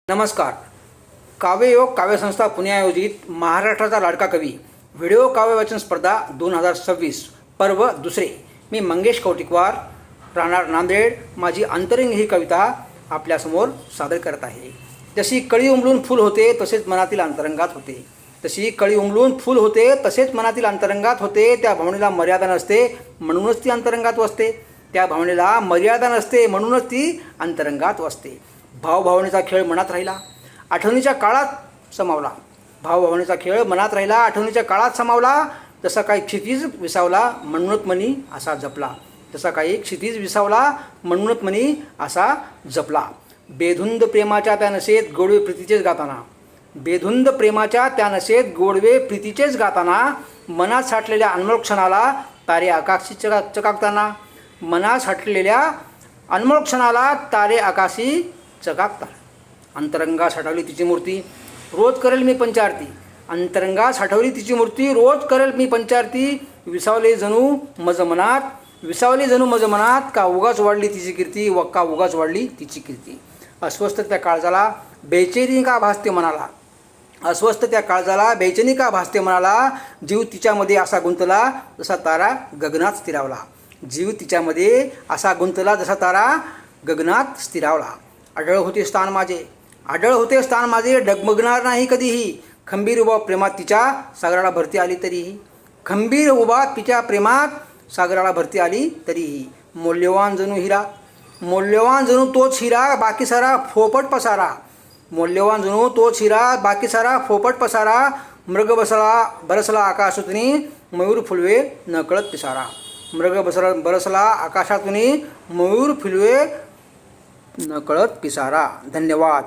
नमस्कार. काव्ययोग काव्यसंस्था पुणे आयोजित महाराष्ट्राचा लाडका कवी व्हिडिओ काव्य वाचन स्पर्धा 2026 पर्व दुसरे. मी मंगेश कौटिकवार, राहणार नांदेड. माझी अंतरंग ही कविता आपल्यासमोर सादर करत आहे. जशी कळी उमलून फूल होते तसेच मनातील अंतरंगात होते. तशी कळी उमलून फूल होते तसेच मनातील अंतरंगात होते. त्या भावनेला मर्यादा नसते म्हणूनच ती अंतरंगात वसते. त्या भावनेला मर्यादा नसते म्हणूनच ती अंतरंगात वसते. भावभावनेचा खेळ मनात राहिला, आठवणीच्या काळात समावला. भावभावनेचा खेळ मनात राहिला, आठवणीच्या काळात समावला. जसा काही क्षितिज विसावला म्हणूनच मनी असा जपला. जसा काही क्षितिज विसावला म्हणूनच मनी असा जपला. बेधुंद प्रेमाच्या त्या नशेत गोडवे प्रीतीचेच गाताना, बेधुंद प्रेमाच्या त्या नशेत गोडवे प्रीतीचेच गाताना, मनात साठलेल्या अनमोल क्षणाला तारे आकाशी चकाकताना, मनात साठलेल्या अनमोल क्षणाला तारे आकाशी चकाकतात. अंतरंगा साठवली तिची मूर्ती, रोज करेल मी पंचारती. अंतरंगा साठवली तिची मूर्ती, रोज करेल मी पंचारती. विसावले जणू मज मनात, विसावले जणू मज मनात. का उगाच वाढली तिची कीर्ती, व का उगाच वाढली तिची कीर्ती. अस्वस्थ त्या काळजाला बेचैनी का भासते मनाला, अस्वस्थ त्या काळजाला बेचैनी का भासते मनाला. जीव तिच्यामध्ये असा गुंतला जसा तारा गगनात स्थिरावला. जीव तिच्यामध्ये असा गुंतला जसा तारा गगनात स्थिरावला. आढळ होते स्थान माझे, आढळ होते स्थान माझे, डगमगणार नाही कधीही. खंबीर उभा प्रेमात तिच्या सागराला भरती आली तरीही, खंबीर उभा तिच्या प्रेमात सागराला भरती आली तरीही. मौल्यवान जणू हिरा, मौल्यवान जणू तोच हिरा, बाकी सारा फोपट पसारा. मौल्यवान जणू तोच हिरा, बाकी सारा फोपट पसारा. मृग बरसला आकाशातून मयूर फुलवे नकळत पिसारा. मृग बरसला आकाशातून मयूर फुलवे नकळत पिसारा. धन्यवाद.